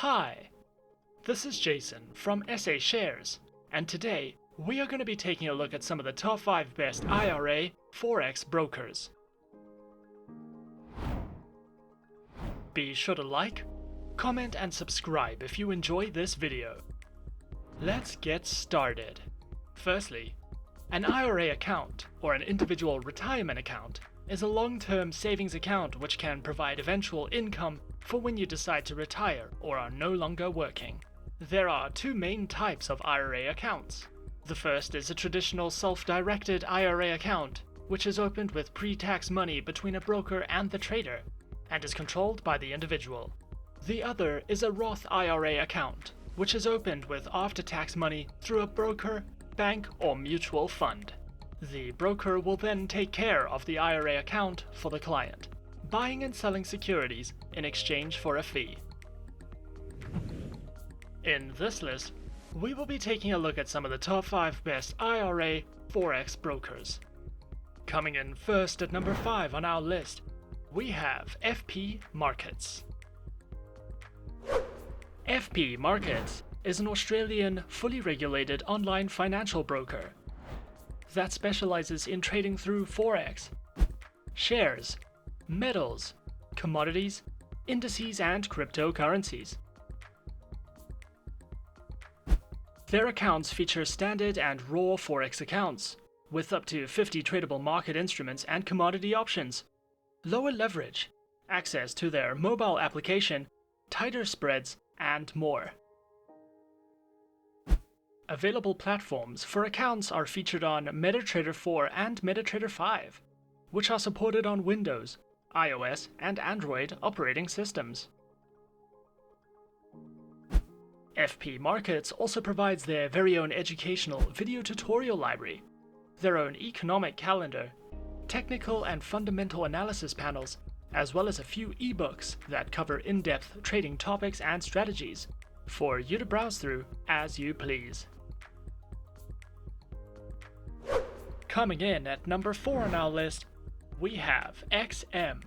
Hi, this is Jason from SA Shares, and today we are going to be taking a look at some of the top 5 best IRA Forex brokers. Be sure to like, comment and subscribe if you enjoy this video. Let's get started. Firstly, an IRA account, or an individual retirement account, is a long-term savings account which can provide eventual income for when you decide to retire or are no longer working. There are two main types of IRA accounts. The first is a traditional self-directed IRA account, which is opened with pre-tax money between a broker and the trader, and is controlled by the individual. The other is a Roth IRA account, which is opened with after-tax money through a broker, bank, or mutual fund. The broker will then take care of the IRA account for the client, buying and selling securities in exchange for a fee. In this list, we will be taking a look at some of the top 5 best IRA Forex brokers. Coming in first at number 5 on our list, we have FP Markets. FP Markets is an Australian fully regulated online financial broker that specializes in trading through Forex, shares, metals, commodities, indices and cryptocurrencies. Their accounts feature standard and raw Forex accounts, with up to 50 tradable market instruments and commodity options, lower leverage, access to their mobile application, tighter spreads, and more. Available platforms for accounts are featured on MetaTrader 4 and MetaTrader 5, which are supported on Windows, iOS, and Android operating systems. FP Markets also provides their very own educational video tutorial library, their own economic calendar, technical and fundamental analysis panels, as well as a few eBooks that cover in-depth trading topics and strategies for you to browse through as you please. Coming in at number 4 on our list, we have XM.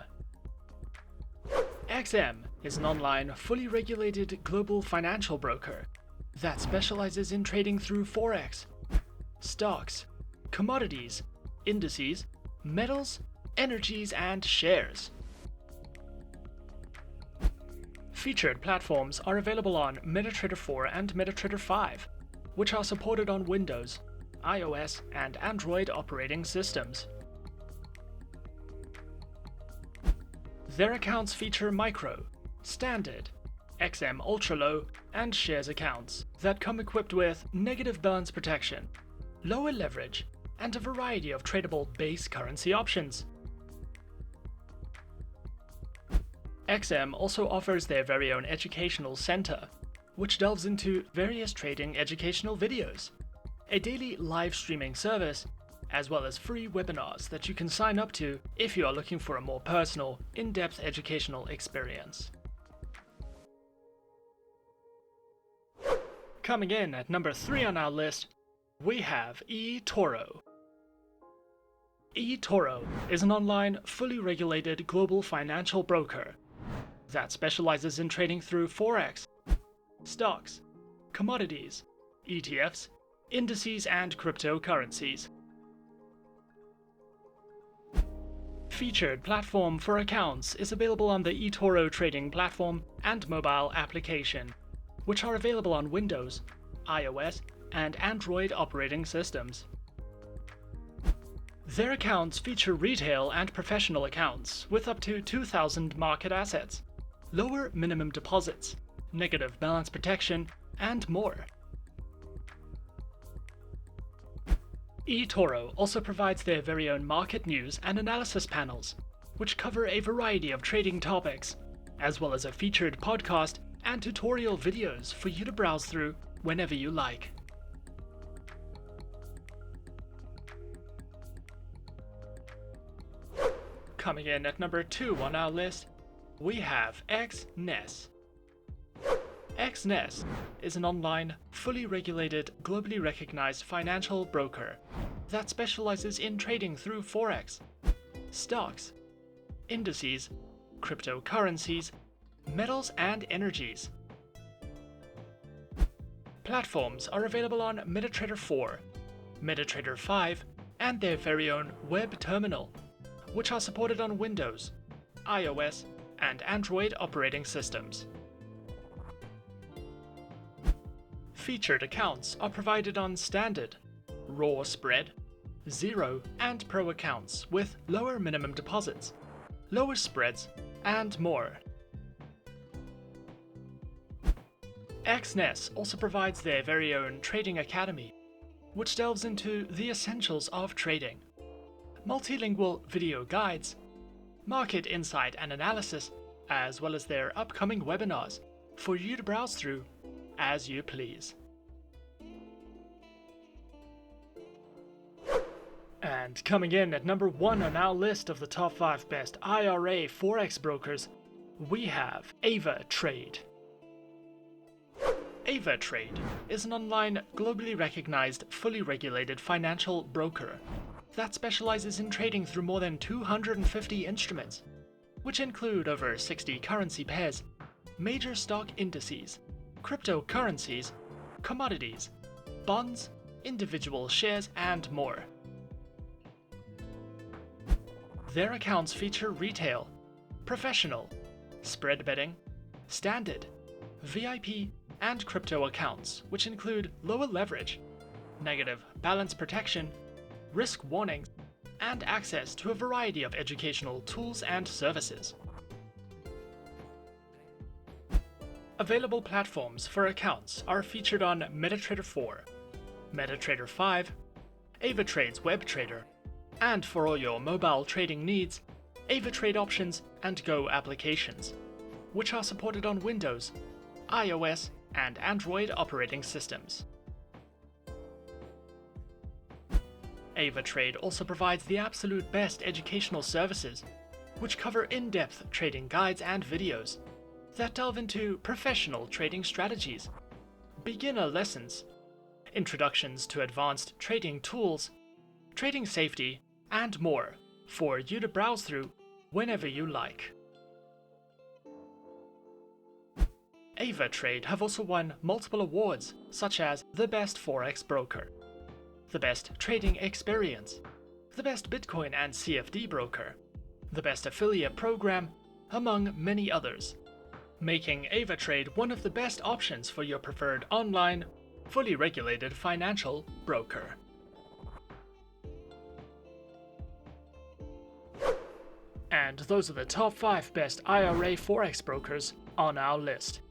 XM is an online, fully regulated global financial broker that specializes in trading through Forex, stocks, commodities, indices, metals, energies, and shares. Featured platforms are available on MetaTrader 4 and MetaTrader 5, which are supported on Windows, iOS, and Android operating systems. Their accounts feature micro, standard, XM Ultra Low, and shares accounts that come equipped with negative balance protection, lower leverage, and a variety of tradable base currency options. XM also offers their very own educational center, which delves into various trading educational videos, a daily live streaming service, as well as free webinars that you can sign up to if you are looking for a more personal, in-depth educational experience. Coming in at number 3 on our list, we have eToro. eToro is an online, fully regulated global financial broker that specializes in trading through Forex, stocks, commodities, ETFs, indices, and cryptocurrencies. Featured platform for accounts is available on the eToro trading platform and mobile application, which are available on Windows, iOS, and Android operating systems. Their accounts feature retail and professional accounts with up to 2,000 market assets, lower minimum deposits, negative balance protection, and more. eToro also provides their very own market news and analysis panels, which cover a variety of trading topics, as well as a featured podcast and tutorial videos for you to browse through whenever you like. Coming in at number 2 on our list, we have Exness. Exness is an online, fully regulated, globally recognized financial broker that specializes in trading through Forex, stocks, indices, cryptocurrencies, metals, and energies. Platforms are available on MetaTrader 4, MetaTrader 5, and their very own web terminal, which are supported on Windows, iOS, and Android operating systems. Featured accounts are provided on Standard, Raw Spread, Zero, and Pro accounts with lower minimum deposits, lower spreads, and more. Exness also provides their very own trading academy, which delves into the essentials of trading, multilingual video guides, market insight and analysis, as well as their upcoming webinars for you to browse through as you please. And coming in at number 1 on our list of the top 5 best IRA Forex brokers, we have Avatrade. Avatrade is an online, globally recognized, fully regulated financial broker that specializes in trading through more than 250 instruments, which include over 60 currency pairs, major stock indices, cryptocurrencies, commodities, bonds, individual shares, and more. Their accounts feature retail, professional, spread betting, standard, VIP, and crypto accounts, which include lower leverage, negative balance protection, risk warnings, and access to a variety of educational tools and services. Available platforms for accounts are featured on MetaTrader 4, MetaTrader 5, Avatrade's Web Trader, and for all your mobile trading needs, Avatrade Options and Go applications, which are supported on Windows, iOS, and Android operating systems. Avatrade also provides the absolute best educational services, which cover in-depth trading guides and videos that delve into professional trading strategies, beginner lessons, introductions to advanced trading tools, trading safety, and more for you to browse through whenever you like. Avatrade have also won multiple awards such as the Best Forex Broker, the Best Trading Experience, the Best Bitcoin and CFD Broker, the Best Affiliate Program, among many others, making Avatrade one of the best options for your preferred online, fully regulated financial broker. And those are the top 5 best IRA Forex brokers on our list.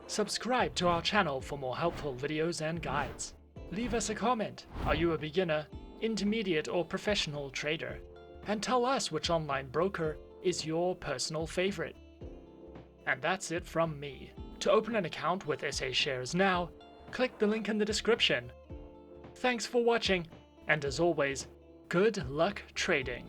Subscribe to our channel for more helpful videos and guides. Leave us a comment. Are you a beginner, intermediate, or professional trader? And tell us which online broker is your personal favorite. And that's it from me. To open an account with SA Shares now, click the link in the description. Thanks for watching, and as always, good luck trading.